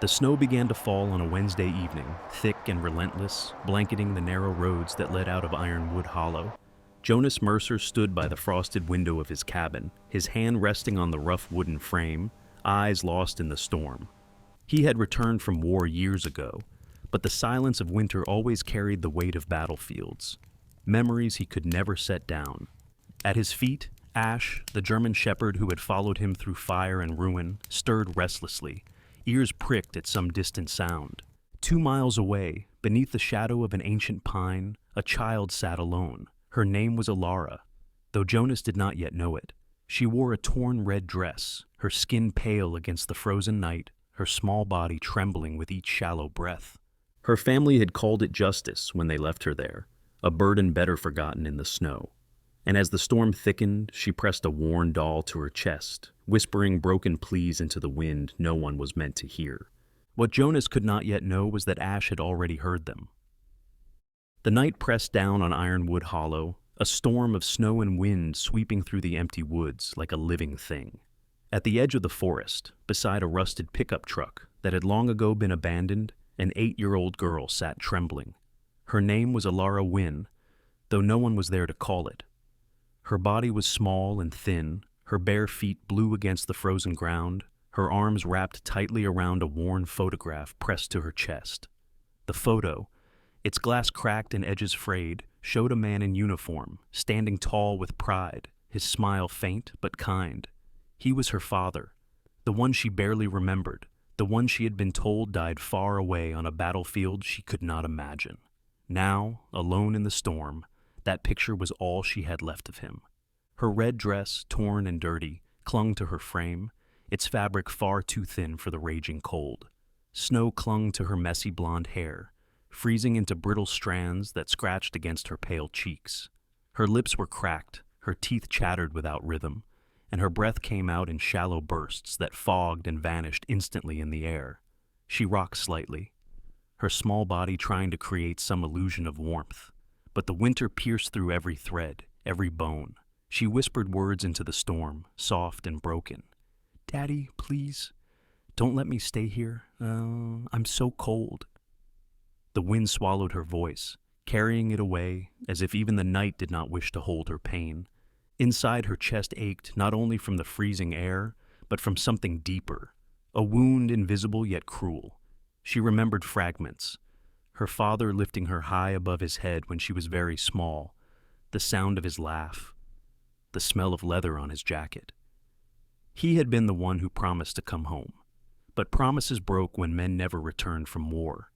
The snow began to fall on a Wednesday evening, thick and relentless, blanketing the narrow roads that led out of Ironwood Hollow. Jonas Mercer stood by the frosted window of his cabin, his hand resting on the rough wooden frame, eyes lost in the storm. He had returned from war years ago, but the silence of winter always carried the weight of battlefields, memories he could never set down. At his feet, Ash, the German shepherd who had followed him through fire and ruin, stirred restlessly, ears pricked at some distant sound. 2 miles away, beneath the shadow of an ancient pine, a child sat alone. Her name was Alara, though Jonas did not yet know it. She wore a torn red dress, her skin pale against the frozen night, her small body trembling with each shallow breath. Her family had called it justice when they left her there, a burden better forgotten in the snow. And as the storm thickened, she pressed a worn doll to her chest, whispering broken pleas into the wind no one was meant to hear. What Jonas could not yet know was that Ash had already heard them. The night pressed down on Ironwood Hollow, a storm of snow and wind sweeping through the empty woods like a living thing. At the edge of the forest, beside a rusted pickup truck that had long ago been abandoned, an 8-year-old girl sat trembling. Her name was Alara Wynne, though no one was there to call it. Her body was small and thin, her bare feet blew against the frozen ground, her arms wrapped tightly around a worn photograph pressed to her chest. The photo, its glass cracked and edges frayed, showed a man in uniform, standing tall with pride, his smile faint but kind. He was her father, the one she barely remembered, the one she had been told died far away on a battlefield she could not imagine. Now, alone in the storm, that picture was all she had left of him. Her red dress, torn and dirty, clung to her frame, its fabric far too thin for the raging cold. Snow clung to her messy blonde hair, freezing into brittle strands that scratched against her pale cheeks. Her lips were cracked, her teeth chattered without rhythm, and her breath came out in shallow bursts that fogged and vanished instantly in the air. She rocked slightly, her small body trying to create some illusion of warmth. But the winter pierced through every thread, every bone. She whispered words into the storm, soft and broken. "Daddy, please, don't let me stay here. I'm so cold." The wind swallowed her voice, carrying it away as if even the night did not wish to hold her pain. Inside her chest ached not only from the freezing air, but from something deeper, a wound invisible yet cruel. She remembered fragments. Her father lifting her high above his head when she was very small, the sound of his laugh, the smell of leather on his jacket. He had been the one who promised to come home, but promises broke when men never returned from war.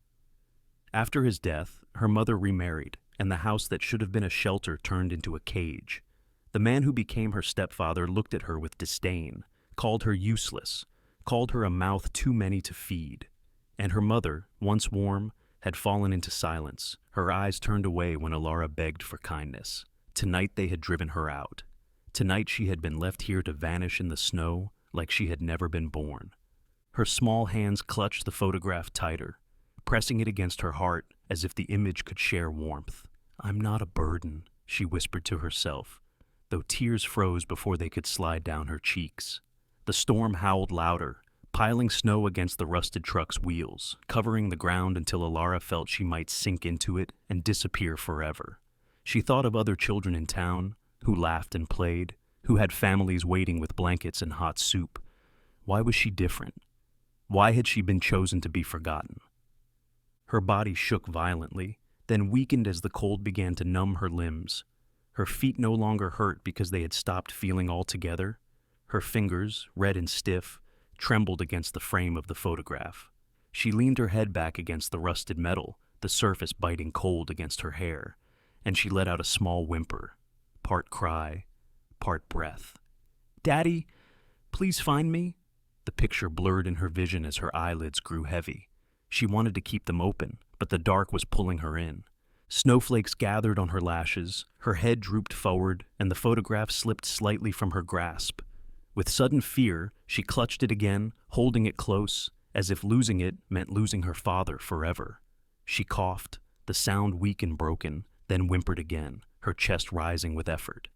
After his death, her mother remarried, and the house that should have been a shelter turned into a cage. The man who became her stepfather looked at her with disdain, called her useless, called her a mouth too many to feed. And her mother, once warm, had fallen into silence, her eyes turned away when Alara begged for kindness. Tonight they had driven her out. Tonight she had been left here to vanish in the snow like she had never been born. Her small hands clutched the photograph tighter, pressing it against her heart as if the image could share warmth. "I'm not a burden," she whispered to herself, though tears froze before they could slide down her cheeks. The storm howled louder, piling snow against the rusted truck's wheels, covering the ground until Alara felt she might sink into it and disappear forever. She thought of other children in town, who laughed and played, who had families waiting with blankets and hot soup. Why was she different? Why had she been chosen to be forgotten? Her body shook violently, then weakened as the cold began to numb her limbs. Her feet no longer hurt because they had stopped feeling altogether. Her fingers, red and stiff, trembled against the frame of the photograph. She leaned her head back against the rusted metal, the surface biting cold against her hair, and she let out a small whimper, part cry, part breath. "Daddy, please find me." The picture blurred in her vision as her eyelids grew heavy. She wanted to keep them open, but the dark was pulling her in. Snowflakes gathered on her lashes, her head drooped forward, and the photograph slipped slightly from her grasp. With sudden fear, she clutched it again, holding it close, as if losing it meant losing her father forever. She coughed, the sound weak and broken, then whimpered again, her chest rising with effort.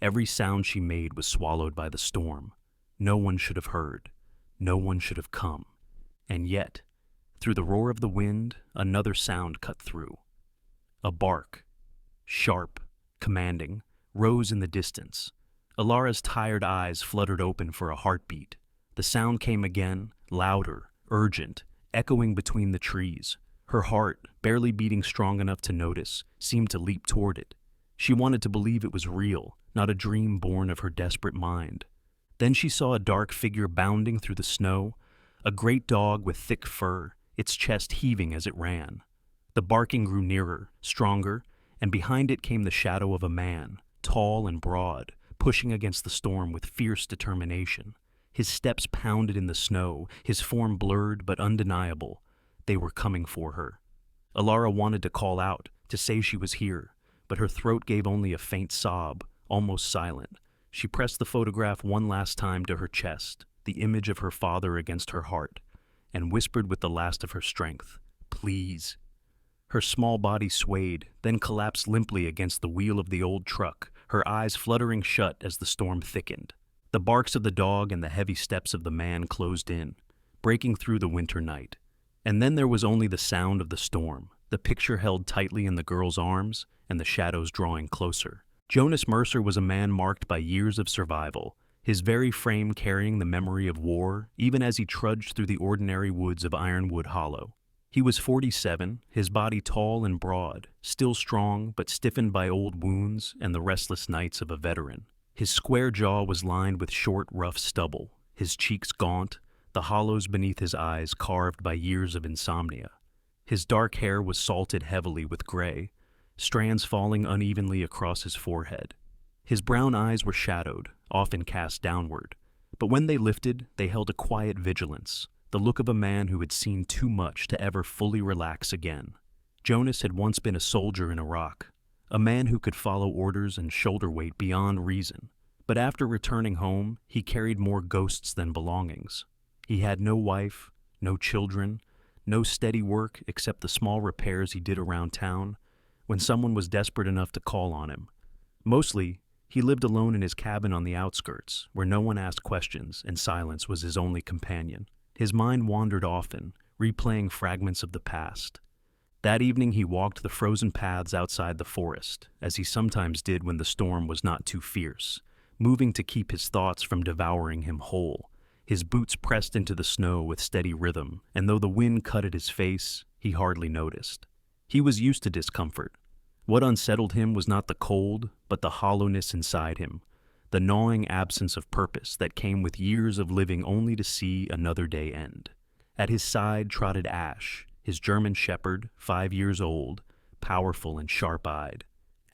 Every sound she made was swallowed by the storm. No one should have heard. No one should have come. And yet, Through the roar of the wind, another sound cut through. A bark, sharp, commanding, rose in the distance. Alara's tired eyes fluttered open for a heartbeat. The sound came again, louder, urgent, echoing between the trees. Her heart, barely beating strong enough to notice, seemed to leap toward it. She wanted to believe it was real, not a dream born of her desperate mind. Then she saw a dark figure bounding through the snow, a great dog with thick fur, its chest heaving as it ran. The barking grew nearer, stronger, and behind it came the shadow of a man, tall and broad, pushing against the storm with fierce determination. His steps pounded in the snow, his form blurred but undeniable. They were coming for her. Alara wanted to call out, to say she was here, but her throat gave only a faint sob, almost silent. She pressed the photograph one last time to her chest, the image of her father against her heart, and whispered with the last of her strength, "Please." Her small body swayed, then collapsed limply against the wheel of the old truck, her eyes fluttering shut as the storm thickened. The barks of the dog and the heavy steps of the man closed in, breaking through the winter night. And then there was only the sound of the storm, the picture held tightly in the girl's arms, and the shadows drawing closer. Jonas Mercer was a man marked by years of survival, his very frame carrying the memory of war, even as he trudged through the ordinary woods of Ironwood Hollow. He was 47, his body tall and broad, still strong but stiffened by old wounds and the restless nights of a veteran. His square jaw was lined with short, rough stubble, his cheeks gaunt, the hollows beneath his eyes carved by years of insomnia. His dark hair was salted heavily with gray, strands falling unevenly across his forehead. His brown eyes were shadowed, often cast downward, but when they lifted, they held a quiet vigilance, the look of a man who had seen too much to ever fully relax again. Jonas had once been a soldier in Iraq, a man who could follow orders and shoulder weight beyond reason, but after returning home, he carried more ghosts than belongings. He had no wife, no children, no steady work except the small repairs he did around town when someone was desperate enough to call on him. Mostly, he lived alone in his cabin on the outskirts, where no one asked questions and silence was his only companion. His mind wandered often, replaying fragments of the past. That evening he walked the frozen paths outside the forest, as he sometimes did when the storm was not too fierce, moving to keep his thoughts from devouring him whole. His boots pressed into the snow with steady rhythm, and though the wind cut at his face, he hardly noticed. He was used to discomfort. What unsettled him was not the cold, but the hollowness inside him, the gnawing absence of purpose that came with years of living only to see another day end. At his side trotted Ash, his German shepherd, 5 years old, powerful and sharp-eyed.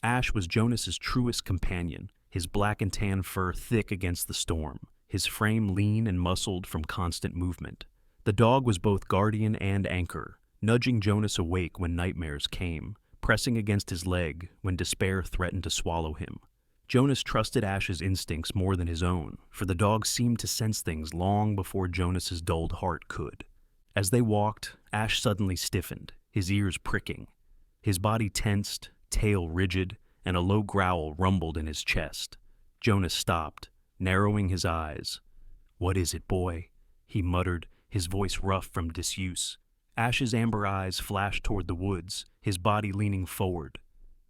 Ash was Jonas's truest companion, his black and tan fur thick against the storm, his frame lean and muscled from constant movement. The dog was both guardian and anchor, nudging Jonas awake when nightmares came, pressing against his leg when despair threatened to swallow him. Jonas trusted Ash's instincts more than his own, for the dog seemed to sense things long before Jonas's dulled heart could. As they walked, Ash suddenly stiffened, his ears pricking. His body tensed, tail rigid, and a low growl rumbled in his chest. Jonas stopped, narrowing his eyes. "What is it, boy?" he muttered, his voice rough from disuse. Ash's amber eyes flashed toward the woods, his body leaning forward.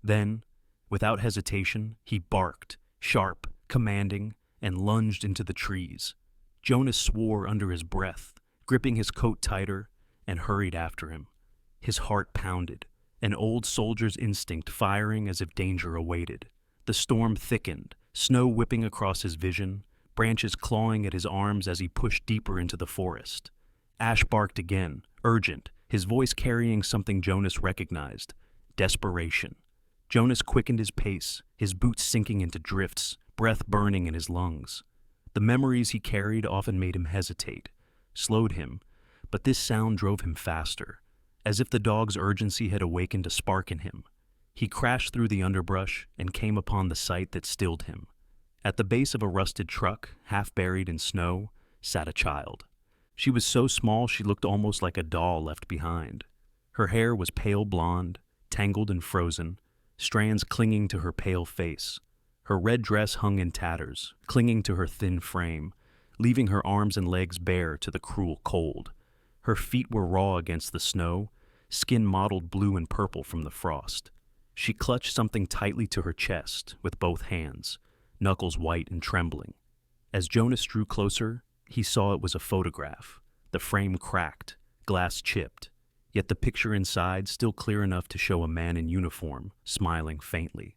Then, without hesitation, he barked, sharp, commanding, and lunged into the trees. Jonas swore under his breath, gripping his coat tighter, and hurried after him. His heart pounded, an old soldier's instinct firing as if danger awaited. The storm thickened, snow whipping across his vision, branches clawing at his arms as he pushed deeper into the forest. Ash barked again, urgent, his voice carrying something Jonas recognized: desperation. Jonas quickened his pace, his boots sinking into drifts, breath burning in his lungs. The memories he carried often made him hesitate, slowed him, but this sound drove him faster, as if the dog's urgency had awakened a spark in him. He crashed through the underbrush and came upon the sight that stilled him. At the base of a rusted truck, half buried in snow, sat a child. She was so small she looked almost like a doll left behind. Her hair was pale blonde, tangled and frozen, strands clinging to her pale face. Her red dress hung in tatters, clinging to her thin frame, leaving her arms and legs bare to the cruel cold. Her feet were raw against the snow, skin mottled blue and purple from the frost. She clutched something tightly to her chest with both hands, knuckles white and trembling. As Jonas drew closer, he saw it was a photograph. The frame cracked, glass chipped, yet the picture inside still clear enough to show a man in uniform, smiling faintly.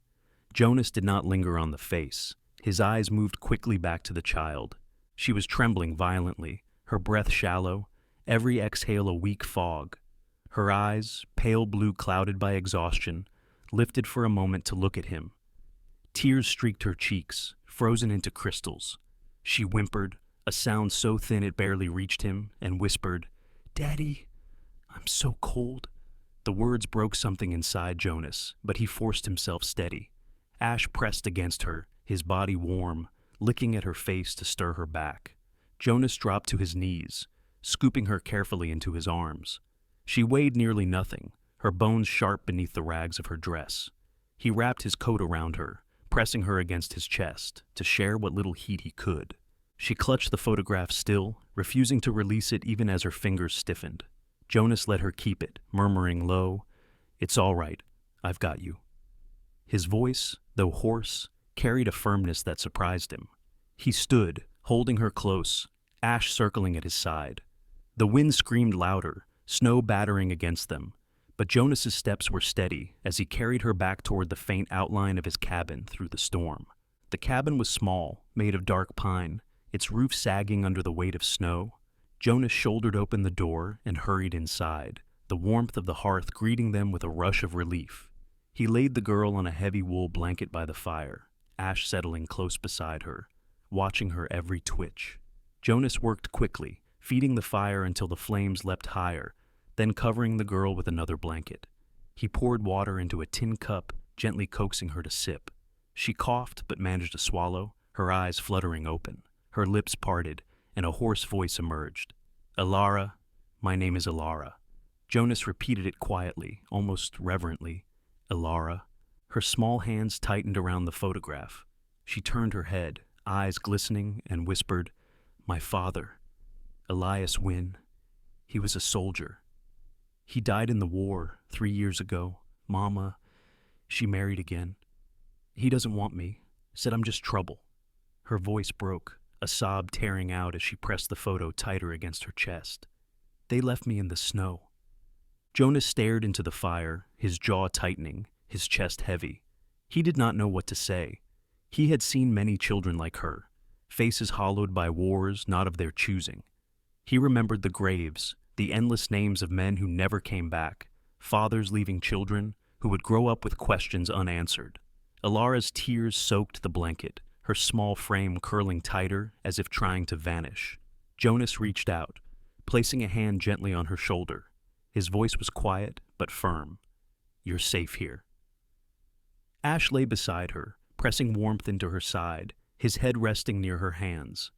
Jonas did not linger on the face. His eyes moved quickly back to the child. She was trembling violently, her breath shallow, every exhale a weak fog. Her eyes, pale blue clouded by exhaustion, lifted for a moment to look at him. Tears streaked her cheeks, frozen into crystals. She whimpered, a sound so thin it barely reached him, and whispered, "Daddy, I'm so cold." The words broke something inside Jonas, but he forced himself steady. Ash pressed against her, his body warm, licking at her face to stir her back. Jonas dropped to his knees, scooping her carefully into his arms. She weighed nearly nothing, her bones sharp beneath the rags of her dress. He wrapped his coat around her, pressing her against his chest, to share what little heat he could. She clutched the photograph still, refusing to release it even as her fingers stiffened. Jonas let her keep it, murmuring low, "It's all right, I've got you." His voice, though hoarse, carried a firmness that surprised him. He stood, holding her close, Ash circling at his side. The wind screamed louder, snow battering against them, but Jonas's steps were steady as he carried her back toward the faint outline of his cabin through the storm. The cabin was small, made of dark pine, its roof sagging under the weight of snow. Jonas shouldered open the door and hurried inside, the warmth of the hearth greeting them with a rush of relief. He laid the girl on a heavy wool blanket by the fire, Ash settling close beside her, watching her every twitch. Jonas worked quickly, feeding the fire until the flames leapt higher, then covering the girl with another blanket. He poured water into a tin cup, gently coaxing her to sip. She coughed but managed to swallow, her eyes fluttering open. Her lips parted, and a hoarse voice emerged. "Alara, my name is Alara." Jonas repeated it quietly, almost reverently. "Alara." Her small hands tightened around the photograph. She turned her head, eyes glistening, and whispered, "My father, Elias Wynne. He was a soldier. He died in the war 3 years ago. Mama, she married again. He doesn't want me. Said I'm just trouble." Her voice broke, a sob tearing out as she pressed the photo tighter against her chest. "They left me in the snow." Jonas stared into the fire, his jaw tightening, his chest heavy. He did not know what to say. He had seen many children like her, faces hollowed by wars not of their choosing. He remembered the graves, the endless names of men who never came back, fathers leaving children who would grow up with questions unanswered. Alara's tears soaked the blanket, her small frame curling tighter as if trying to vanish. Jonas reached out, placing a hand gently on her shoulder. His voice was quiet but firm. "You're safe here." Ash lay beside her, pressing warmth into her side, his head resting near her hands.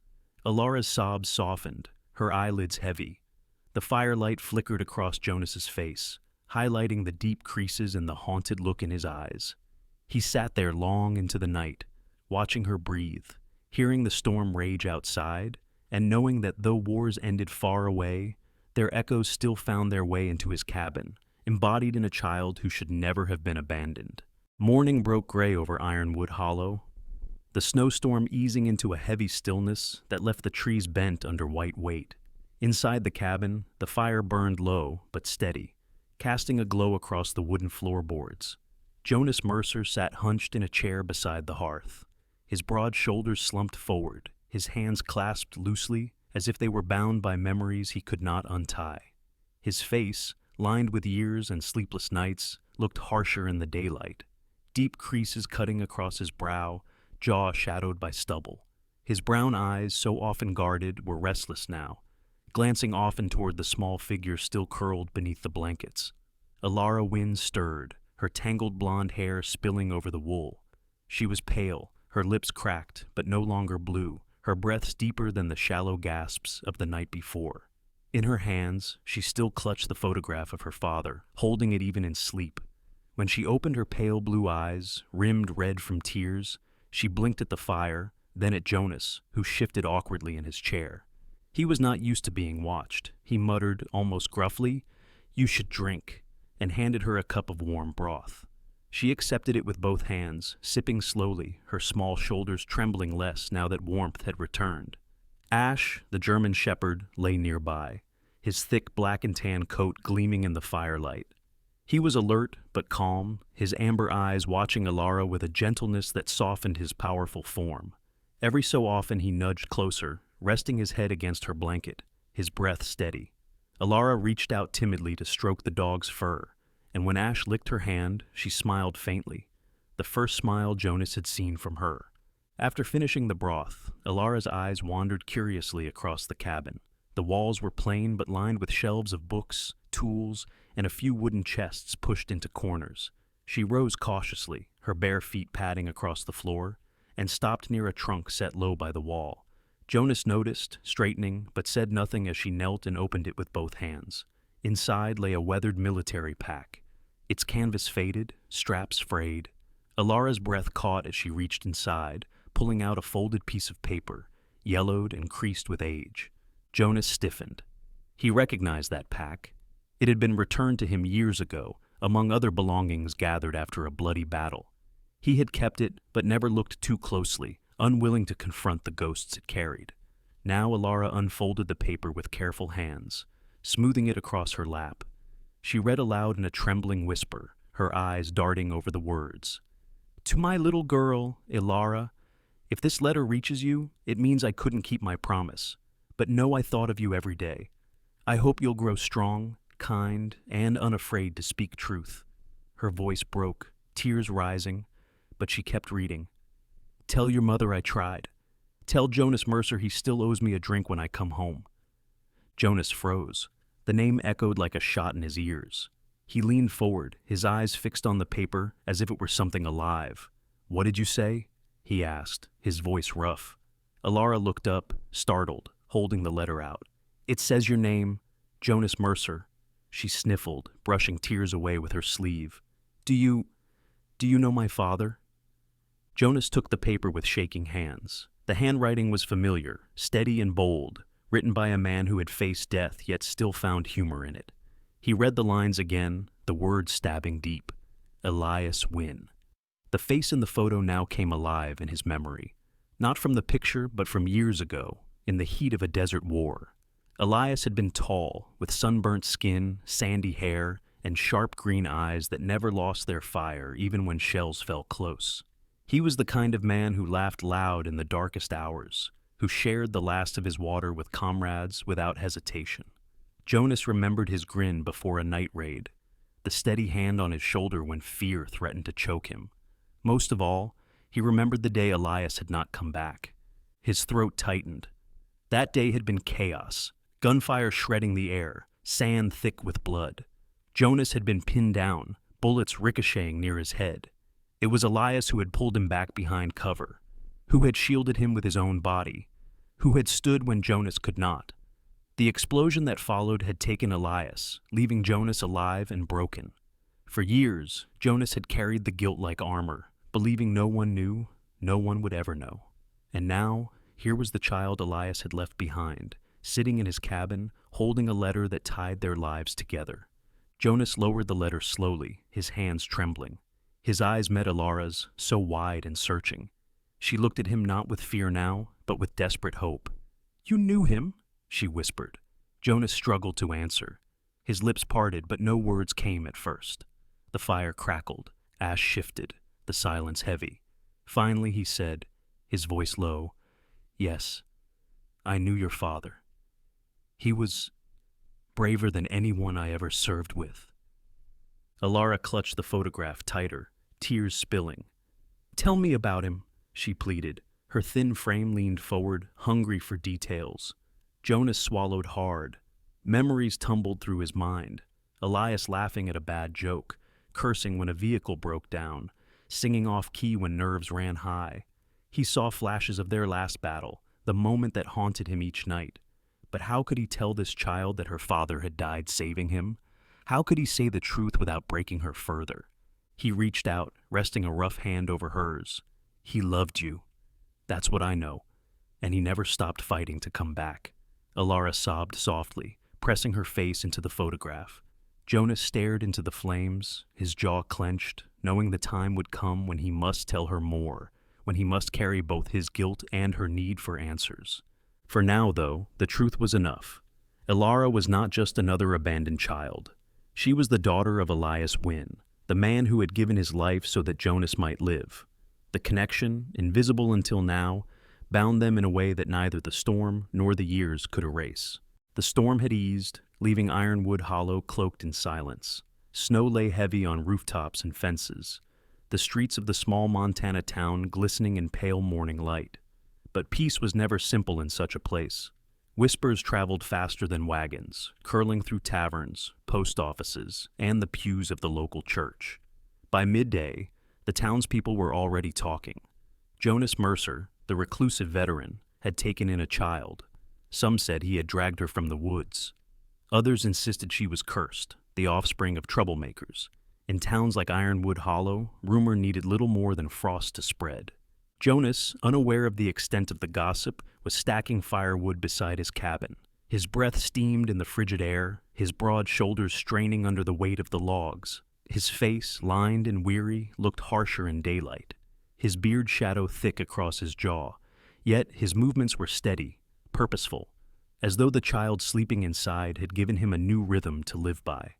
Alara's sobs softened, her eyelids heavy. The firelight flickered across Jonas's face, highlighting the deep creases and the haunted look in his eyes. He sat there long into the night, watching her breathe, hearing the storm rage outside, and knowing that though wars ended far away, their echoes still found their way into his cabin, embodied in a child who should never have been abandoned. Morning broke gray over Ironwood Hollow, the snowstorm easing into a heavy stillness that left the trees bent under white weight. Inside the cabin, the fire burned low but steady, casting a glow across the wooden floorboards. Jonas Mercer sat hunched in a chair beside the hearth, his broad shoulders slumped forward, his hands clasped loosely as if they were bound by memories he could not untie. His face, lined with years and sleepless nights, looked harsher in the daylight, deep creases cutting across his brow, jaw shadowed by stubble. His brown eyes, so often guarded, were restless now, glancing often toward the small figure still curled beneath the blankets. Alara Wynne stirred, her tangled blonde hair spilling over the wool. She was pale, her lips cracked, but no longer blue, her breaths deeper than the shallow gasps of the night before. In her hands, she still clutched the photograph of her father, holding it even in sleep. When she opened her pale blue eyes, rimmed red from tears, she blinked at the fire, then at Jonas, who shifted awkwardly in his chair. He was not used to being watched. He muttered, almost gruffly, "You should drink," and handed her a cup of warm broth. She accepted it with both hands, sipping slowly, her small shoulders trembling less now that warmth had returned. Ash, the German shepherd, lay nearby, his thick black and tan coat gleaming in the firelight. He was alert but calm, his amber eyes watching Alara with a gentleness that softened his powerful form. Every so often he nudged closer, resting his head against her blanket, his breath steady. Alara reached out timidly to stroke the dog's fur, and when Ash licked her hand, she smiled faintly, the first smile Jonas had seen from her. After finishing the broth, Alara's eyes wandered curiously across the cabin. The walls were plain but lined with shelves of books, tools, and a few wooden chests pushed into corners. She rose cautiously, her bare feet padding across the floor, and stopped near a trunk set low by the wall. Jonas noticed, straightening, but said nothing as she knelt and opened it with both hands. Inside lay a weathered military pack, its canvas faded, straps frayed. Alara's breath caught as she reached inside, pulling out a folded piece of paper, yellowed and creased with age. Jonas stiffened. He recognized that pack. It had been returned to him years ago, among other belongings gathered after a bloody battle. He had kept it, but never looked too closely, unwilling to confront the ghosts it carried. Now Alara unfolded the paper with careful hands, smoothing it across her lap. She read aloud in a trembling whisper, her eyes darting over the words. "To my little girl, Alara, if this letter reaches you, it means I couldn't keep my promise. But know I thought of you every day. I hope you'll grow strong, kind, and unafraid to speak truth." Her voice broke, tears rising, but she kept reading. "Tell your mother I tried. Tell Jonas Mercer he still owes me a drink when I come home." Jonas froze. The name echoed like a shot in his ears. He leaned forward, his eyes fixed on the paper as if it were something alive. "What did you say?" he asked, his voice rough. Alara looked up, startled, holding the letter out. "It says your name, Jonas Mercer." She sniffled, brushing tears away with her sleeve. Do you know my father?" Jonas took the paper with shaking hands. The handwriting was familiar, steady and bold, written by a man who had faced death yet still found humor in it. He read the lines again, the words stabbing deep. Elias Wynne. The face in the photo now came alive in his memory. Not from the picture, but from years ago, in the heat of a desert war. Elias had been tall, with sunburnt skin, sandy hair, and sharp green eyes that never lost their fire even when shells fell close. He was the kind of man who laughed loud in the darkest hours, who shared the last of his water with comrades without hesitation. Jonas remembered his grin before a night raid, the steady hand on his shoulder when fear threatened to choke him. Most of all, he remembered the day Elias had not come back. His throat tightened. That day had been chaos, gunfire shredding the air, sand thick with blood. Jonas had been pinned down, bullets ricocheting near his head. It was Elias who had pulled him back behind cover, who had shielded him with his own body, who had stood when Jonas could not. The explosion that followed had taken Elias, leaving Jonas alive and broken. For years, Jonas had carried the guilt like armor, believing no one knew, no one would ever know. And now, here was the child Elias had left behind, sitting in his cabin, holding a letter that tied their lives together. Jonas lowered the letter slowly, his hands trembling. His eyes met Alara's, so wide and searching. She looked at him not with fear now, but with desperate hope. "You knew him?" she whispered. Jonas struggled to answer. His lips parted, but no words came at first. The fire crackled, ash shifted, the silence heavy. Finally he said, his voice low, "Yes, I knew your father. He was braver than anyone I ever served with." Alara clutched the photograph tighter, tears spilling. "Tell me about him," she pleaded. Her thin frame leaned forward, hungry for details. Jonas swallowed hard. Memories tumbled through his mind. Elias laughing at a bad joke, cursing when a vehicle broke down, singing off-key when nerves ran high. He saw flashes of their last battle, the moment that haunted him each night. But how could he tell this child that her father had died saving him? How could he say the truth without breaking her further? He reached out, resting a rough hand over hers. "He loved you. That's what I know. And he never stopped fighting to come back." Alara sobbed softly, pressing her face into the photograph. Jonas stared into the flames, his jaw clenched, knowing the time would come when he must tell her more, when he must carry both his guilt and her need for answers. For now, though, the truth was enough. Alara was not just another abandoned child. She was the daughter of Elias Wynne, the man who had given his life so that Jonas might live. The connection, invisible until now, bound them in a way that neither the storm nor the years could erase. The storm had eased, leaving Ironwood Hollow cloaked in silence. Snow lay heavy on rooftops and fences, the streets of the small Montana town glistening in pale morning light. But peace was never simple in such a place. Whispers traveled faster than wagons, curling through taverns, post offices, and the pews of the local church. By midday, the townspeople were already talking. Jonas Mercer, the reclusive veteran, had taken in a child. Some said he had dragged her from the woods. Others insisted she was cursed, the offspring of troublemakers. In towns like Ironwood Hollow, rumor needed little more than frost to spread. Jonas, unaware of the extent of the gossip, was stacking firewood beside his cabin. His breath steamed in the frigid air, his broad shoulders straining under the weight of the logs. His face, lined and weary, looked harsher in daylight, his beard shadow thick across his jaw. Yet his movements were steady, purposeful, as though the child sleeping inside had given him a new rhythm to live by.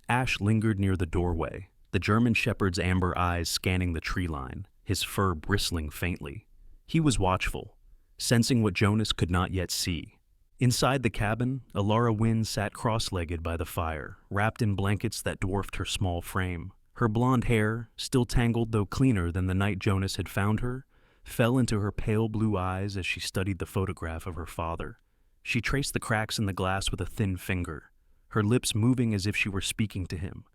Ash lingered near the doorway, the German shepherd's amber eyes scanning the tree line, his fur bristling faintly. He was watchful, sensing what Jonas could not yet see. Inside the cabin, Alara Wynne sat cross-legged by the fire, wrapped in blankets that dwarfed her small frame. Her blonde hair, still tangled though cleaner than the night Jonas had found her, fell into her pale blue eyes as she studied the photograph of her father. She traced the cracks in the glass with a thin finger, her lips moving as if she were speaking to him.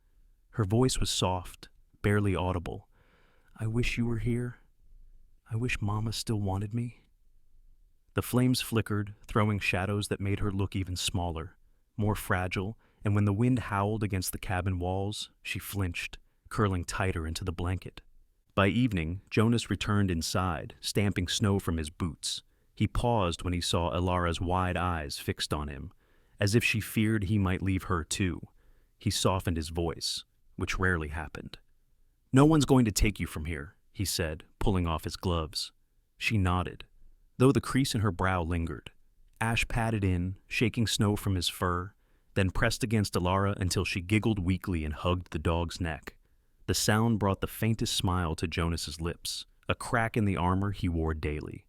Her voice was soft, barely audible. "I wish you were here. I wish Mama still wanted me." The flames flickered, throwing shadows that made her look even smaller, more fragile, and when the wind howled against the cabin walls, she flinched, curling tighter into the blanket. By evening, Jonas returned inside, stamping snow from his boots. He paused when he saw Alara's wide eyes fixed on him, as if she feared he might leave her too. He softened his voice, which rarely happened. "No one's going to take you from here," he said, pulling off his gloves. She nodded, though the crease in her brow lingered. Ash patted in, shaking snow from his fur, then pressed against Alara until she giggled weakly and hugged the dog's neck. The sound brought the faintest smile to Jonas's lips, a crack in the armor he wore daily.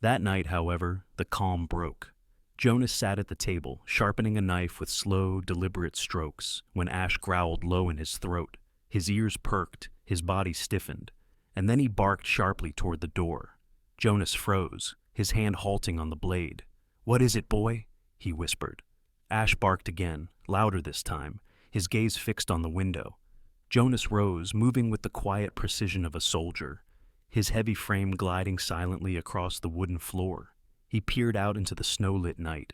That night, however, the calm broke. Jonas sat at the table, sharpening a knife with slow, deliberate strokes, when Ash growled low in his throat. His ears perked, his body stiffened, and then he barked sharply toward the door. Jonas froze, his hand halting on the blade. "What is it, boy?" he whispered. Ash barked again, louder this time, his gaze fixed on the window. Jonas rose, moving with the quiet precision of a soldier, his heavy frame gliding silently across the wooden floor. He peered out into the snow-lit night.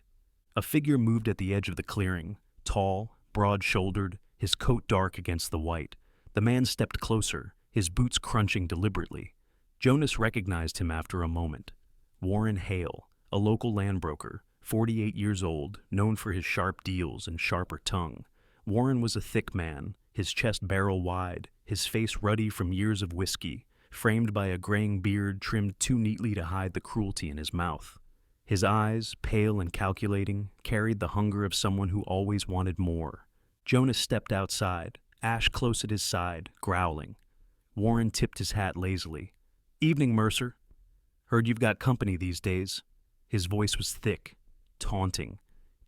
A figure moved at the edge of the clearing, tall, broad-shouldered, his coat dark against the white. The man stepped closer, his boots crunching deliberately. Jonas recognized him after a moment. Warren Hale, a local land broker, 48 years old, known for his sharp deals and sharper tongue. Warren was a thick man, his chest barrel-wide, his face ruddy from years of whiskey, framed by a graying beard trimmed too neatly to hide the cruelty in his mouth. His eyes, pale and calculating, carried the hunger of someone who always wanted more. Jonas stepped outside, Ash close at his side, growling. Warren tipped his hat lazily. "Evening, Mercer. Heard you've got company these days." His voice was thick, taunting.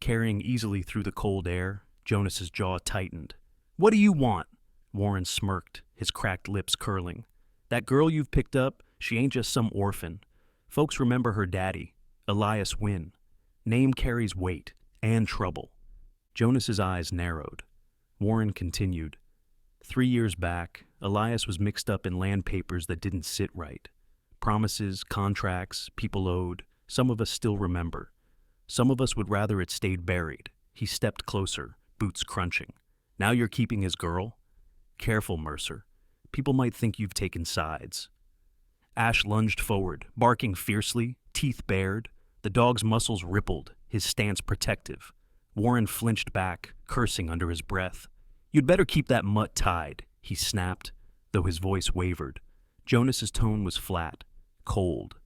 Carrying easily through the cold air, Jonas's jaw tightened. "What do you want?" Warren smirked, his cracked lips curling. "That girl you've picked up, she ain't just some orphan. Folks remember her daddy, Elias Wynne. Name carries weight and trouble." Jonas's eyes narrowed. Warren continued. 3 years back, Elias was mixed up in land papers that didn't sit right. Promises, contracts, people owed. Some of us still remember. Some of us would rather it stayed buried. He stepped closer, boots crunching. "Now you're keeping his girl? Careful, Mercer. People might think you've taken sides." Ash lunged forward, barking fiercely, teeth bared. The dog's muscles rippled, his stance protective. Warren flinched back, cursing under his breath. "You'd better keep that mutt tied," he snapped, though his voice wavered. Jonas's tone was flat, cold.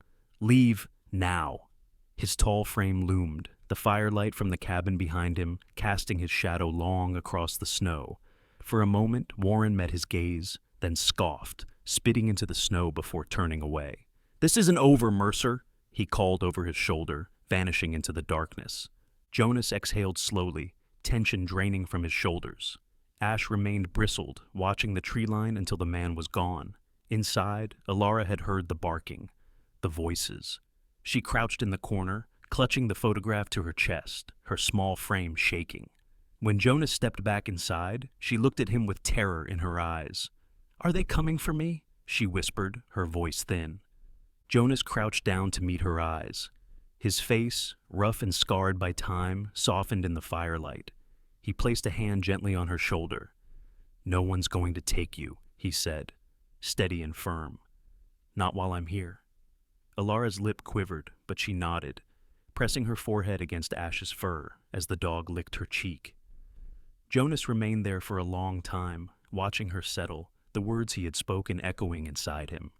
"Leave now." His tall frame loomed, the firelight from the cabin behind him casting his shadow long across the snow. For a moment, Warren met his gaze, then scoffed, spitting into the snow before turning away. "This isn't over, Mercer," he called over his shoulder, vanishing into the darkness. Jonas exhaled slowly, tension draining from his shoulders. Ash remained bristled, watching the tree line until the man was gone. Inside, Alara had heard the barking, the voices. She crouched in the corner, clutching the photograph to her chest, her small frame shaking. When Jonas stepped back inside, she looked at him with terror in her eyes. "Are they coming for me?" she whispered, her voice thin. Jonas crouched down to meet her eyes. His face, rough and scarred by time, softened in the firelight. He placed a hand gently on her shoulder. "No one's going to take you," he said, steady and firm. "Not while I'm here." Alara's lip quivered, but she nodded, pressing her forehead against Ash's fur as the dog licked her cheek. Jonas remained there for a long time, watching her settle, the words he had spoken echoing inside him.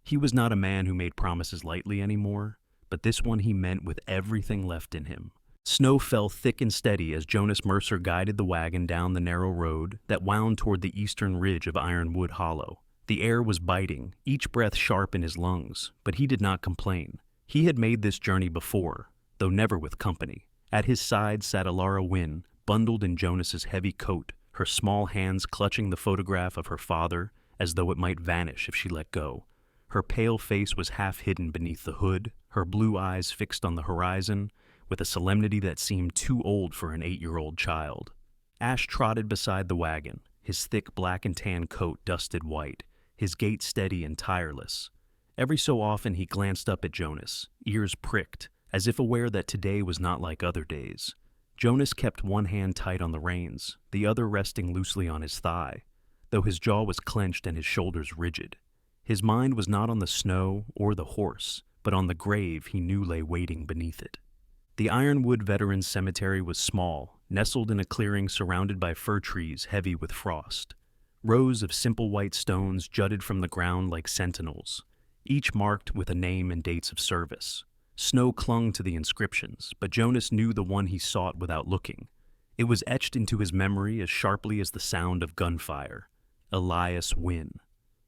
He was not a man who made promises lightly anymore, but this one he meant with everything left in him. Snow fell thick and steady as Jonas Mercer guided the wagon down the narrow road that wound toward the eastern ridge of Ironwood Hollow. The air was biting, each breath sharp in his lungs, but he did not complain. He had made this journey before, though never with company. At his side sat Alara Wynne, bundled in Jonas's heavy coat, her small hands clutching the photograph of her father as though it might vanish if she let go. Her pale face was half hidden beneath the hood, her blue eyes fixed on the horizon, with a solemnity that seemed too old for an 8-year-old child. Ash trotted beside the wagon, his thick black and tan coat dusted white, his gait steady and tireless. Every so often he glanced up at Jonas, ears pricked, as if aware that today was not like other days. Jonas kept one hand tight on the reins, the other resting loosely on his thigh, though his jaw was clenched and his shoulders rigid. His mind was not on the snow or the horse, but on the grave he knew lay waiting beneath it. The Ironwood Veterans Cemetery was small, nestled in a clearing surrounded by fir trees heavy with frost. Rows of simple white stones jutted from the ground like sentinels, each marked with a name and dates of service. Snow clung to the inscriptions, but Jonas knew the one he sought without looking. It was etched into his memory as sharply as the sound of gunfire. Elias Wynne.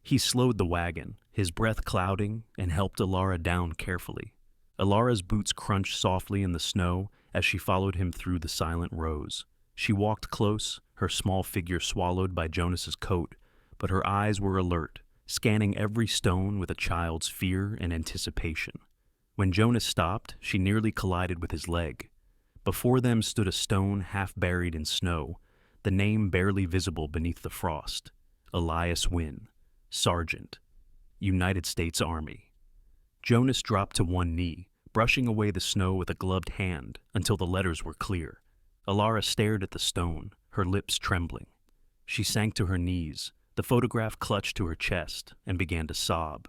He slowed the wagon, his breath clouding, and helped Alara down carefully. Alara's boots crunched softly in the snow as she followed him through the silent rows. She walked close, her small figure swallowed by Jonas's coat, but her eyes were alert, scanning every stone with a child's fear and anticipation. When Jonas stopped, she nearly collided with his leg. Before them stood a stone half buried in snow, the name barely visible beneath the frost. Elias Wynne, Sergeant, United States Army. Jonas dropped to one knee, brushing away the snow with a gloved hand until the letters were clear. Alara stared at the stone, her lips trembling. She sank to her knees, the photograph clutched to her chest, and began to sob.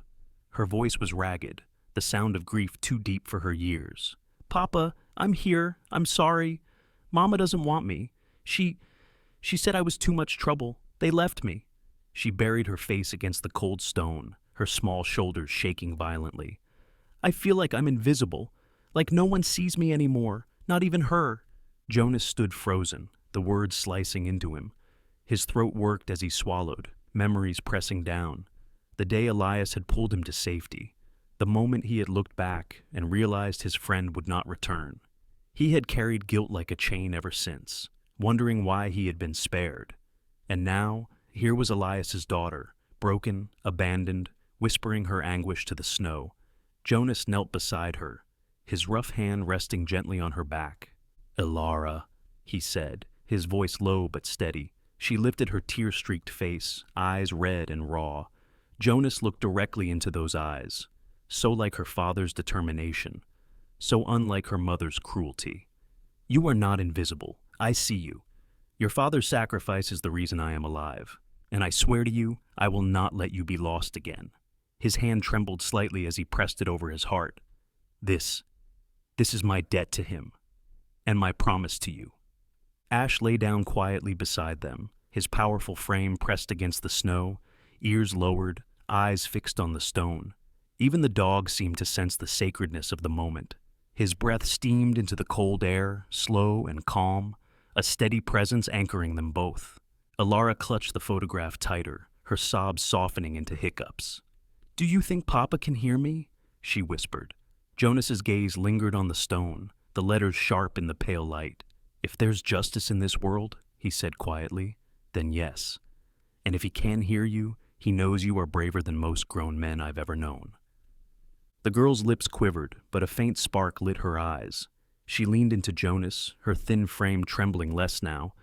Her voice was ragged, the sound of grief too deep for her years. "Papa, I'm here. I'm sorry. Mama doesn't want me. She said I was too much trouble. They left me." She buried her face against the cold stone, her small shoulders shaking violently. "I feel like I'm invisible, like no one sees me anymore, not even her." Jonas stood frozen, the words slicing into him. His throat worked as he swallowed, memories pressing down. The day Elias had pulled him to safety. The moment he had looked back and realized his friend would not return. He had carried guilt like a chain ever since, wondering why he had been spared. And now, here was Elias's daughter, broken, abandoned, whispering her anguish to the snow. Jonas knelt beside her, his rough hand resting gently on her back. "Alara," he said, his voice low but steady. She lifted her tear-streaked face, eyes red and raw. Jonas looked directly into those eyes, so like her father's determination, so unlike her mother's cruelty. "You are not invisible. I see you. Your father's sacrifice is the reason I am alive, and I swear to you, I will not let you be lost again." His hand trembled slightly as he pressed it over his heart. This is my debt to him." and my promise to you." Ash lay down quietly beside them, his powerful frame pressed against the snow, ears lowered, eyes fixed on the stone. Even the dog seemed to sense the sacredness of the moment. His breath steamed into the cold air, slow and calm, a steady presence anchoring them both. Alara clutched the photograph tighter, her sobs softening into hiccups. "Do you think Papa can hear me?" she whispered. Jonas's gaze lingered on the stone, the letters sharp in the pale light. "If there's justice in this world," he said quietly, "then yes. And if he can hear you, he knows you are braver than most grown men I've ever known." The girl's lips quivered, but a faint spark lit her eyes. She leaned into Jonas, her thin frame trembling less now,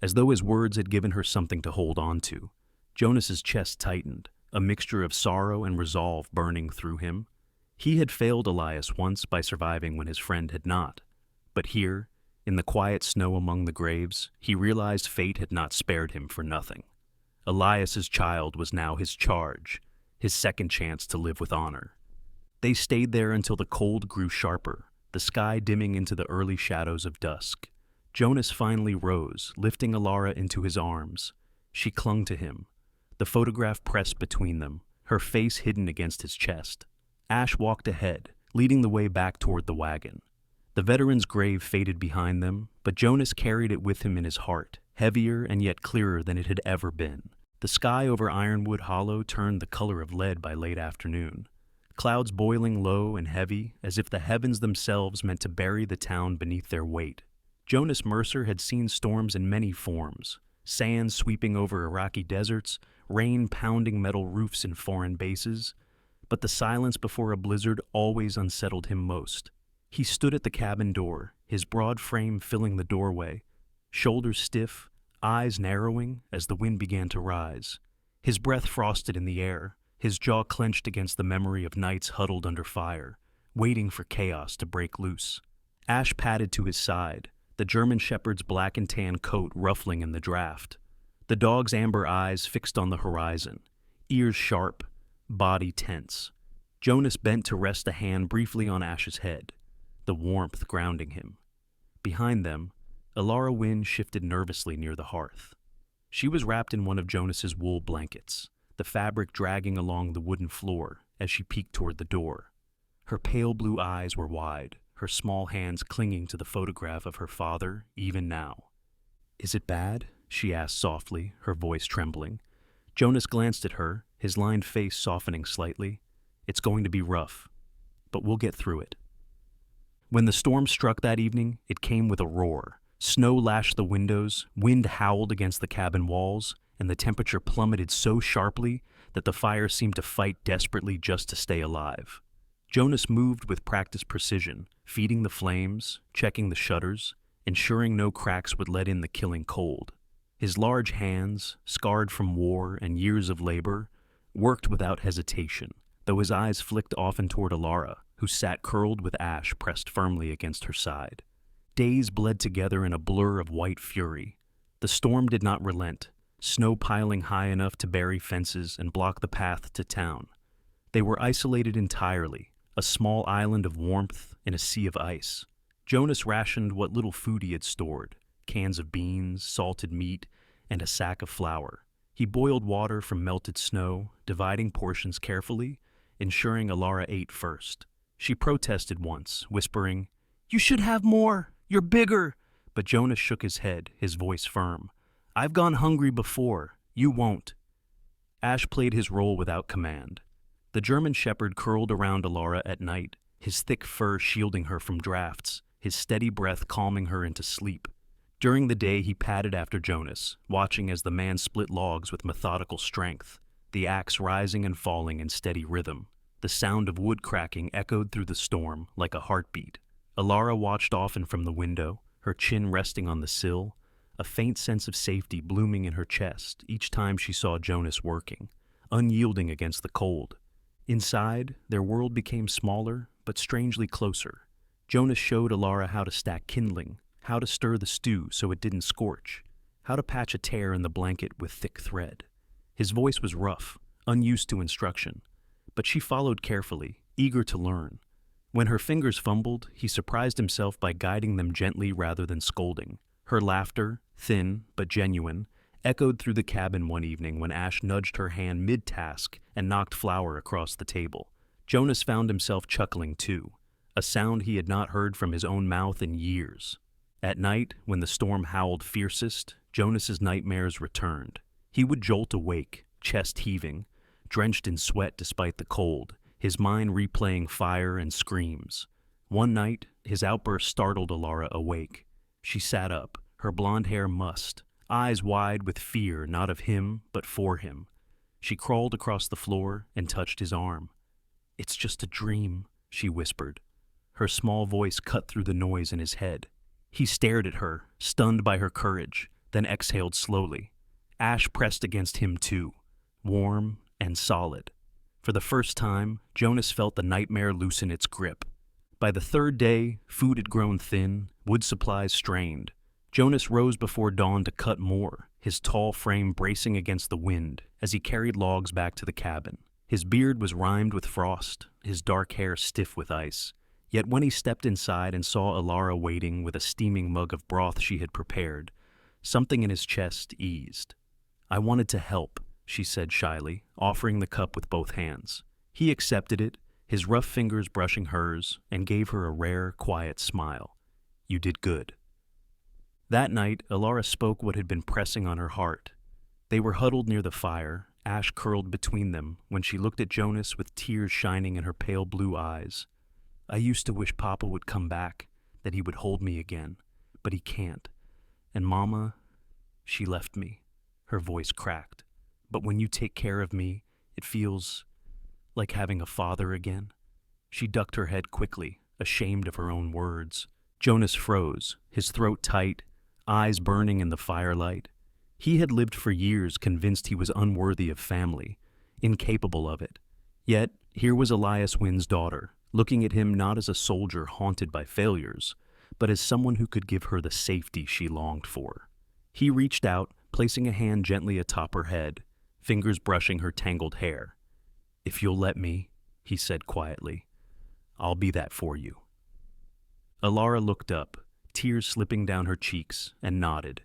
as though his words had given her something to hold on to. Jonas's chest tightened, a mixture of sorrow and resolve burning through him. He had failed Elias once by surviving when his friend had not. But here, in the quiet snow among the graves, he realized fate had not spared him for nothing. Elias's child was now his charge, his second chance to live with honor. They stayed there until the cold grew sharper, the sky dimming into the early shadows of dusk. Jonas finally rose, lifting Alara into his arms. She clung to him, the photograph pressed between them, her face hidden against his chest. Ash walked ahead, leading the way back toward the wagon. The veteran's grave faded behind them, but Jonas carried it with him in his heart, heavier and yet clearer than it had ever been. The sky over Ironwood Hollow turned the color of lead by late afternoon, clouds boiling low and heavy, as if the heavens themselves meant to bury the town beneath their weight. Jonas Mercer had seen storms in many forms: sand sweeping over Iraqi deserts, rain pounding metal roofs in foreign bases. But the silence before a blizzard always unsettled him most. He stood at the cabin door, his broad frame filling the doorway, shoulders stiff, eyes narrowing as the wind began to rise. His breath frosted in the air, his jaw clenched against the memory of nights huddled under fire, waiting for chaos to break loose. Ash padded to his side, the German shepherd's black and tan coat ruffling in the draft. The dog's amber eyes fixed on the horizon, ears sharp, body tense. Jonas bent to rest a hand briefly on Ash's head, the warmth grounding him. Behind them, Alara Wynne shifted nervously near the hearth. She was wrapped in one of Jonas's wool blankets, the fabric dragging along the wooden floor as she peeked toward the door. Her pale blue eyes were wide, her small hands clinging to the photograph of her father even now. "Is it bad?" she asked softly, her voice trembling. Jonas glanced at her, his lined face softening slightly. "It's going to be rough, but we'll get through it." When the storm struck that evening, it came with a roar. Snow lashed the windows, wind howled against the cabin walls, and the temperature plummeted so sharply that the fire seemed to fight desperately just to stay alive. Jonas moved with practiced precision, feeding the flames, checking the shutters, ensuring no cracks would let in the killing cold. His large hands, scarred from war and years of labor, worked without hesitation, though his eyes flicked often toward Alara, who sat curled with Ash pressed firmly against her side. Days bled together in a blur of white fury. The storm did not relent, snow piling high enough to bury fences and block the path to town. They were isolated entirely, a small island of warmth in a sea of ice. Jonas rationed what little food he had stored, cans of beans, salted meat, and a sack of flour. He boiled water from melted snow, dividing portions carefully, ensuring Alara ate first. She protested once, whispering, "You should have more! You're bigger!" But Jonas shook his head, his voice firm. "I've gone hungry before. You won't." Ash played his role without command. The German shepherd curled around Alara at night, his thick fur shielding her from drafts, his steady breath calming her into sleep. During the day, he padded after Jonas, watching as the man split logs with methodical strength, the axe rising and falling in steady rhythm. The sound of wood cracking echoed through the storm like a heartbeat. Alara watched often from the window, her chin resting on the sill, a faint sense of safety blooming in her chest each time she saw Jonas working, unyielding against the cold. Inside, their world became smaller, but strangely closer. Jonas showed Alara how to stack kindling, how to stir the stew so it didn't scorch, how to patch a tear in the blanket with thick thread. His voice was rough, unused to instruction, but she followed carefully, eager to learn. When her fingers fumbled, he surprised himself by guiding them gently rather than scolding. Her laughter, thin but genuine, echoed through the cabin one evening when Ash nudged her hand mid-task and knocked flour across the table. Jonas found himself chuckling too, a sound he had not heard from his own mouth in years. At night, when the storm howled fiercest, Jonas's nightmares returned. He would jolt awake, chest heaving, drenched in sweat despite the cold, his mind replaying fire and screams. One night, his outburst startled Alara awake. She sat up, her blonde hair mussed, eyes wide with fear not of him but for him. She crawled across the floor and touched his arm. "It's just a dream," she whispered. Her small voice cut through the noise in his head. He stared at her, stunned by her courage, then exhaled slowly. Ash pressed against him too, warm and solid. For the first time, Jonas felt the nightmare loosen its grip. By the third day, food had grown thin, wood supplies strained. Jonas rose before dawn to cut more, his tall frame bracing against the wind as he carried logs back to the cabin. His beard was rimed with frost, his dark hair stiff with ice. Yet when he stepped inside and saw Alara waiting with a steaming mug of broth she had prepared, something in his chest eased. "I wanted to help," she said shyly, offering the cup with both hands. He accepted it, his rough fingers brushing hers, and gave her a rare, quiet smile. "You did good." That night, Alara spoke what had been pressing on her heart. They were huddled near the fire, Ash curled between them, when she looked at Jonas with tears shining in her pale blue eyes. "I used to wish Papa would come back, that he would hold me again, but he can't. And Mama, she left me." Her voice cracked. "But when you take care of me, it feels like having a father again." She ducked her head quickly, ashamed of her own words. Jonas froze, his throat tight, eyes burning in the firelight. He had lived for years convinced he was unworthy of family, incapable of it. Yet, here was Elias Wynn's daughter, looking at him not as a soldier haunted by failures, but as someone who could give her the safety she longed for. He reached out, placing a hand gently atop her head, fingers brushing her tangled hair. "If you'll let me," he said quietly, "I'll be that for you." Alara looked up, tears slipping down her cheeks, and nodded.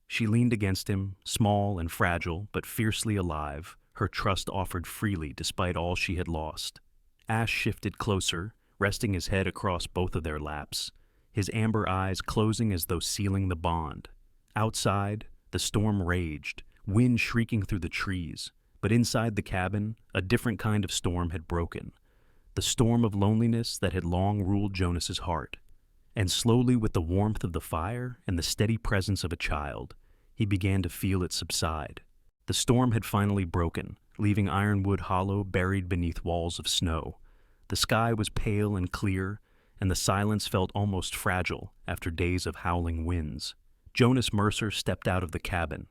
She leaned against him, small and fragile, but fiercely alive, her trust offered freely despite all she had lost. Ash shifted closer, resting his head across both of their laps, his amber eyes closing as though sealing the bond. Outside, the storm raged, wind shrieking through the trees, but inside the cabin, a different kind of storm had broken. The storm of loneliness that had long ruled Jonas's heart. And slowly, with the warmth of the fire and the steady presence of a child, he began to feel it subside. The storm had finally broken, leaving Ironwood Hollow buried beneath walls of snow. The sky was pale and clear, and the silence felt almost fragile after days of howling winds. Jonas Mercer stepped out of the cabin,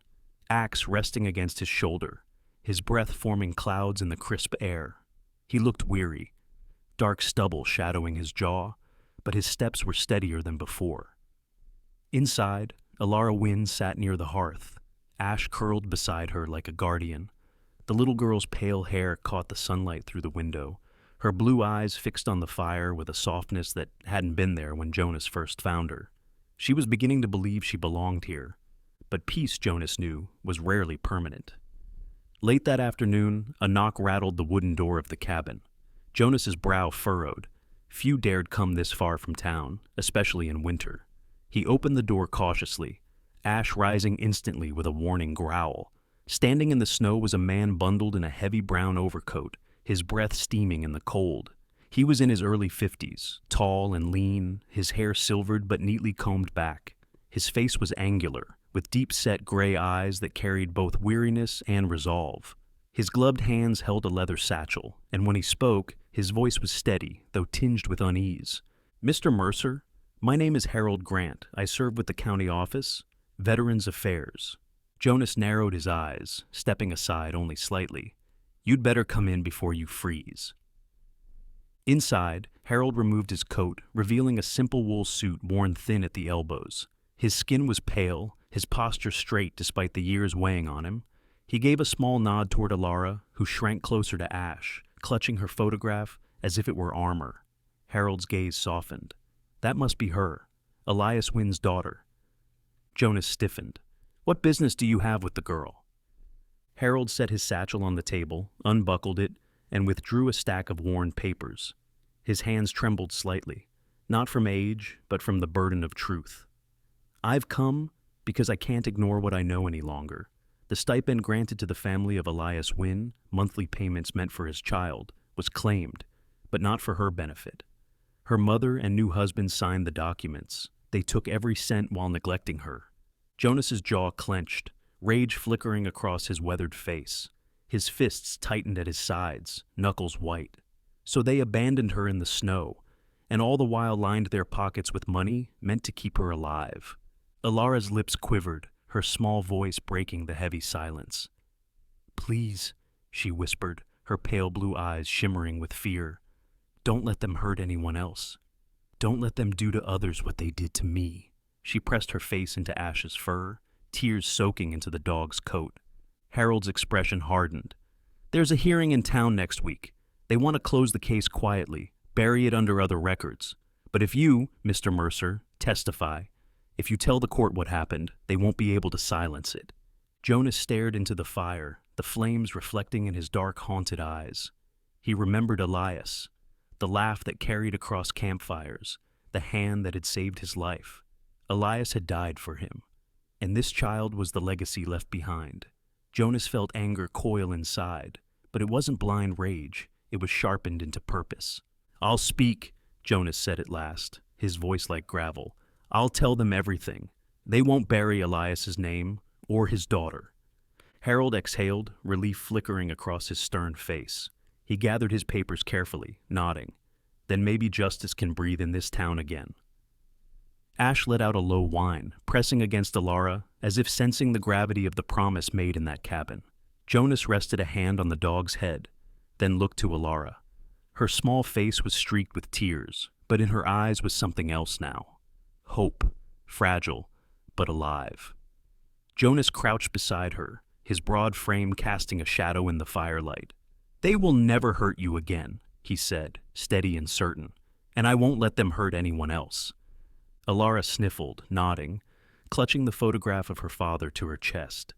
axe resting against his shoulder, his breath forming clouds in the crisp air. He looked weary, dark stubble shadowing his jaw, but his steps were steadier than before. Inside, Alara Wynn sat near the hearth, Ash curled beside her like a guardian. The little girl's pale hair caught the sunlight through the window, her blue eyes fixed on the fire with a softness that hadn't been there when Jonas first found her. She was beginning to believe she belonged here, but peace, Jonas knew, was rarely permanent. Late that afternoon, a knock rattled the wooden door of the cabin. Jonas's brow furrowed. Few dared come this far from town, especially in winter. He opened the door cautiously, Ash rising instantly with a warning growl. Standing in the snow was a man bundled in a heavy brown overcoat, his breath steaming in the cold. He was in his early 50s, tall and lean, his hair silvered but neatly combed back. His face was angular, with deep-set gray eyes that carried both weariness and resolve. His gloved hands held a leather satchel, and when he spoke, his voice was steady, though tinged with unease. "Mr. Mercer, my name is Harold Grant. I serve with the county office, Veterans Affairs." Jonas narrowed his eyes, stepping aside only slightly. "You'd better come in before you freeze." Inside, Harold removed his coat, revealing a simple wool suit worn thin at the elbows. His skin was pale, his posture straight despite the years weighing on him. He gave a small nod toward Alara, who shrank closer to Ash, clutching her photograph as if it were armor. Harold's gaze softened. That must be her, Elias Wynn's daughter. Jonas stiffened. What business do you have with the girl? Harold set his satchel on the table, unbuckled it, and withdrew a stack of worn papers. His hands trembled slightly, not from age, but from the burden of truth. I've come because I can't ignore what I know any longer. The stipend granted to the family of Elias Wynn, monthly payments meant for his child, was claimed, but not for her benefit. Her mother and new husband signed the documents. They took every cent while neglecting her. Jonas's jaw clenched, rage flickering across his weathered face. His fists tightened at his sides, knuckles white. So they abandoned her in the snow, and all the while lined their pockets with money meant to keep her alive. Alara's lips quivered, her small voice breaking the heavy silence. Please, she whispered, her pale blue eyes shimmering with fear. Don't let them hurt anyone else. Don't let them do to others what they did to me. She pressed her face into Ash's fur, tears soaking into the dog's coat. Harold's expression hardened. There's a hearing in town next week. They want to close the case quietly, bury it under other records. But if you, Mr. Mercer, testify, if you tell the court what happened, they won't be able to silence it. Jonas stared into the fire, the flames reflecting in his dark, haunted eyes. He remembered Elias, the laugh that carried across campfires, the hand that had saved his life. Elias had died for him, and this child was the legacy left behind. Jonas felt anger coil inside, but it wasn't blind rage, it was sharpened into purpose. I'll speak, Jonas said at last, his voice like gravel. I'll tell them everything. They won't bury Elias's name or his daughter. Harold exhaled, relief flickering across his stern face. He gathered his papers carefully, nodding. Then maybe justice can breathe in this town again. Ash let out a low whine, pressing against Alara, as if sensing the gravity of the promise made in that cabin. Jonas rested a hand on the dog's head, then looked to Alara. Her small face was streaked with tears, but in her eyes was something else now. Hope, fragile, but alive. Jonas crouched beside her, his broad frame casting a shadow in the firelight. They will never hurt you again, he said, steady and certain, and I won't let them hurt anyone else. Alara sniffled, nodding, clutching the photograph of her father to her chest.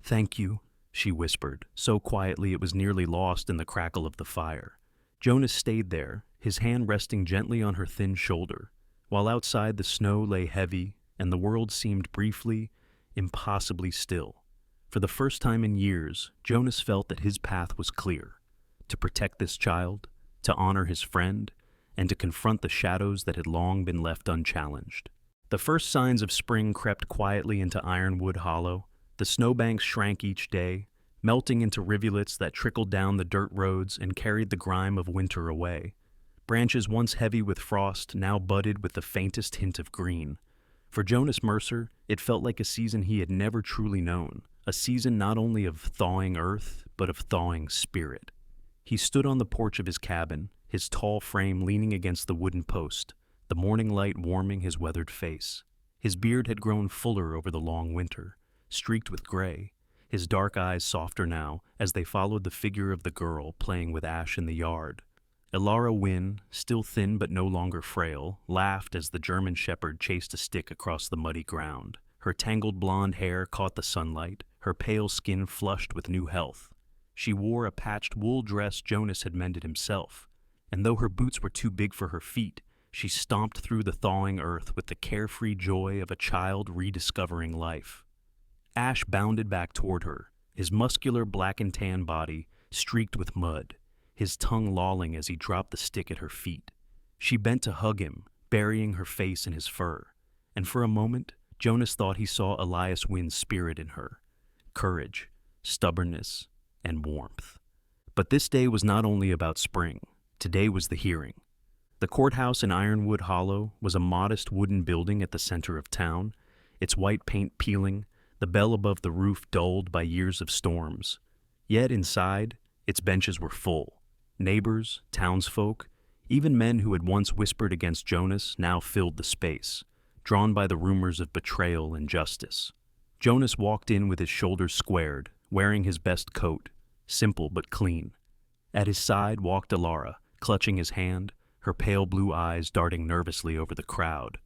Thank you, she whispered, so quietly it was nearly lost in the crackle of the fire. Jonas stayed there, his hand resting gently on her thin shoulder, while outside the snow lay heavy and the world seemed briefly, impossibly still. For the first time in years, Jonas felt that his path was clear. To protect this child, to honor his friend, and to confront the shadows that had long been left unchallenged. The first signs of spring crept quietly into Ironwood Hollow. The snowbanks shrank each day, melting into rivulets that trickled down the dirt roads and carried the grime of winter away. Branches once heavy with frost now budded with the faintest hint of green. For Jonas Mercer, it felt like a season he had never truly known, a season not only of thawing earth, but of thawing spirit. He stood on the porch of his cabin, his tall frame leaning against the wooden post, the morning light warming his weathered face. His beard had grown fuller over the long winter, streaked with gray, his dark eyes softer now as they followed the figure of the girl playing with Ash in the yard. Alara Wynn, still thin but no longer frail, laughed as the German shepherd chased a stick across the muddy ground. Her tangled blonde hair caught the sunlight, her pale skin flushed with new health. She wore a patched wool dress Jonas had mended himself, and though her boots were too big for her feet, she stomped through the thawing earth with the carefree joy of a child rediscovering life. Ash bounded back toward her, his muscular black and tan body streaked with mud, his tongue lolling as he dropped the stick at her feet. She bent to hug him, burying her face in his fur, and for a moment, Jonas thought he saw Elias Wynn's spirit in her, courage, stubbornness, and warmth. But this day was not only about spring. Today was the hearing. The courthouse in Ironwood Hollow was a modest wooden building at the center of town, its white paint peeling, the bell above the roof dulled by years of storms. Yet inside, its benches were full. Neighbors, townsfolk, even men who had once whispered against Jonas now filled the space, drawn by the rumors of betrayal and justice. Jonas walked in with his shoulders squared, wearing his best coat, simple but clean. At his side walked Alara, clutching his hand, her pale blue eyes darting nervously over the crowd.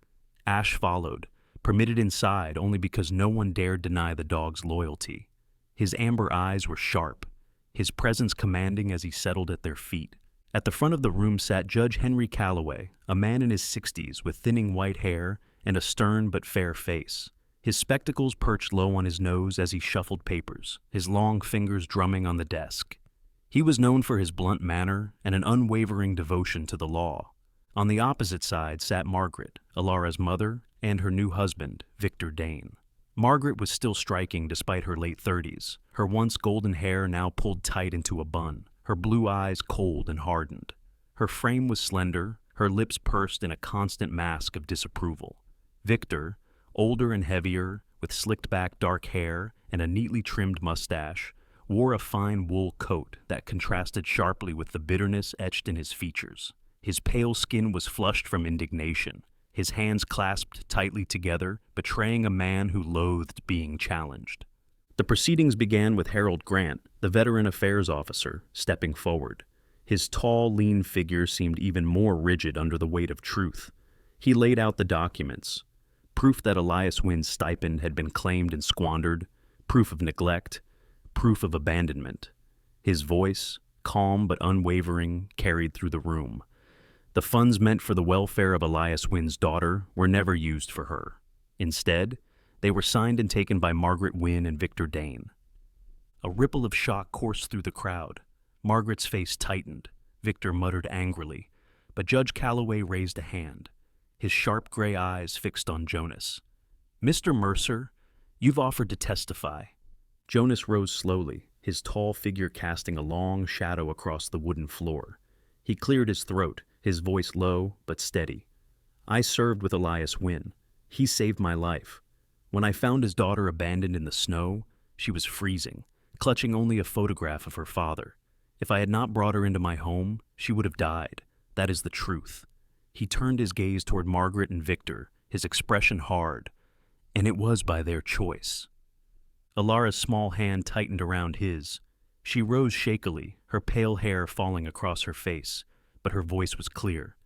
Ash followed, permitted inside only because no one dared deny the dog's loyalty. His amber eyes were sharp, his presence commanding as he settled at their feet. At the front of the room sat Judge Henry Calloway, a man in his 60s with thinning white hair and a stern but fair face. His spectacles perched low on his nose as he shuffled papers, his long fingers drumming on the desk. He was known for his blunt manner and an unwavering devotion to the law. On the opposite side sat Margaret, Alara's mother, and her new husband, Victor Dane. Margaret was still striking despite her late 30s, her once golden hair now pulled tight into a bun, her blue eyes cold and hardened. Her frame was slender, her lips pursed in a constant mask of disapproval. Victor, older and heavier, with slicked-back dark hair and a neatly trimmed mustache, wore a fine wool coat that contrasted sharply with the bitterness etched in his features. His pale skin was flushed from indignation, his hands clasped tightly together, betraying a man who loathed being challenged. The proceedings began with Harold Grant, the Veteran Affairs Officer, stepping forward. His tall, lean figure seemed even more rigid under the weight of truth. He laid out the documents. Proof that Elias Wynn's stipend had been claimed and squandered, proof of neglect, proof of abandonment. His voice, calm but unwavering, carried through the room. The funds meant for the welfare of Elias Wynn's daughter were never used for her. Instead, they were signed and taken by Margaret Wynn and Victor Dane. A ripple of shock coursed through the crowd. Margaret's face tightened. Victor muttered angrily, but Judge Calloway raised a hand, his sharp gray eyes fixed on Jonas. "Mr. Mercer, you've offered to testify." Jonas rose slowly, his tall figure casting a long shadow across the wooden floor. He cleared his throat, his voice low but steady. "I served with Elias Wynn. He saved my life. When I found his daughter abandoned in the snow, she was freezing, clutching only a photograph of her father. If I had not brought her into my home, she would have died. That is the truth." He turned his gaze toward Margaret and Victor, his expression hard, and it was by their choice. Alara's small hand tightened around his. She rose shakily, her pale hair falling across her face, but her voice was clear.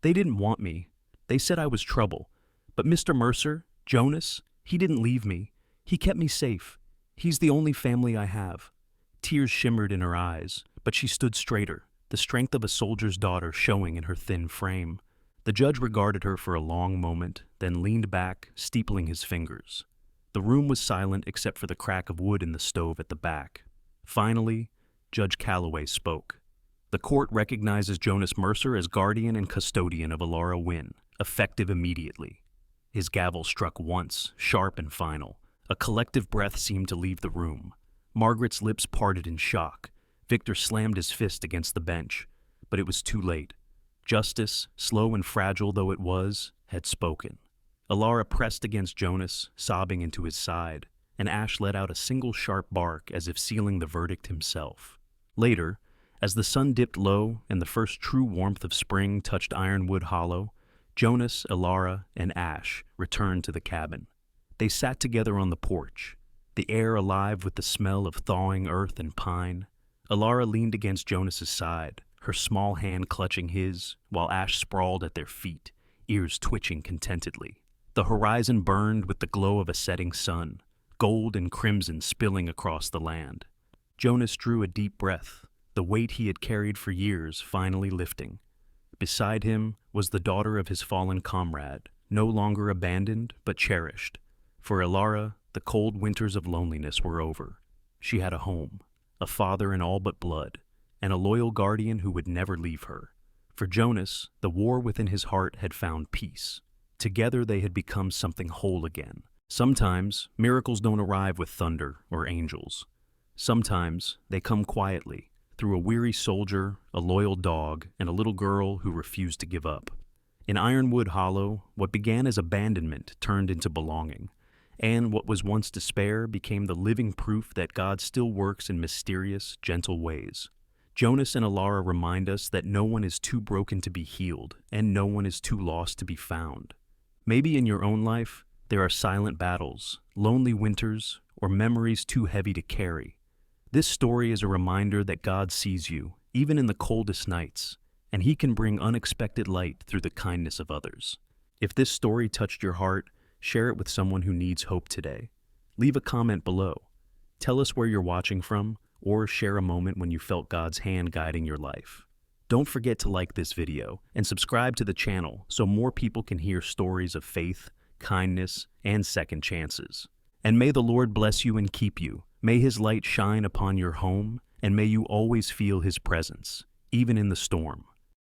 "They didn't want me. They said I was trouble. But Mr. Mercer, Jonas, he didn't leave me. He kept me safe. He's the only family I have." Tears shimmered in her eyes, but she stood straighter, the strength of a soldier's daughter showing in her thin frame. The judge regarded her for a long moment, then leaned back, steepling his fingers. The room was silent except for the crack of wood in the stove at the back. Finally, Judge Calloway spoke. "The court recognizes Jonas Mercer as guardian and custodian of Alara Wynn, effective immediately." His gavel struck once, sharp and final. A collective breath seemed to leave the room. Margaret's lips parted in shock. Victor slammed his fist against the bench, but it was too late. Justice, slow and fragile though it was, had spoken. Alara pressed against Jonas, sobbing into his side, and Ash let out a single sharp bark as if sealing the verdict himself. Later, as the sun dipped low and the first true warmth of spring touched Ironwood Hollow, Jonas, Alara, and Ash returned to the cabin. They sat together on the porch, the air alive with the smell of thawing earth and pine. Alara leaned against Jonas's side, her small hand clutching his, while Ash sprawled at their feet, ears twitching contentedly. The horizon burned with the glow of a setting sun, gold and crimson spilling across the land. Jonas drew a deep breath, the weight he had carried for years finally lifting. Beside him was the daughter of his fallen comrade, no longer abandoned but cherished. For Alara, the cold winters of loneliness were over. She had a home, a father in all but blood, and a loyal guardian who would never leave her. For Jonas, the war within his heart had found peace. Together they had become something whole again. Sometimes, miracles don't arrive with thunder or angels. Sometimes, they come quietly, through a weary soldier, a loyal dog, and a little girl who refused to give up. In Ironwood Hollow, what began as abandonment turned into belonging, and what was once despair became the living proof that God still works in mysterious, gentle ways. Jonas and Alara remind us that no one is too broken to be healed, and no one is too lost to be found. Maybe in your own life, there are silent battles, lonely winters, or memories too heavy to carry. This story is a reminder that God sees you, even in the coldest nights, and He can bring unexpected light through the kindness of others. If this story touched your heart, share it with someone who needs hope today. Leave a comment below. Tell us where you're watching from, or share a moment when you felt God's hand guiding your life. Don't forget to like this video and subscribe to the channel so more people can hear stories of faith, kindness, and second chances. And may the Lord bless you and keep you. May His light shine upon your home, and may you always feel His presence, even in the storm.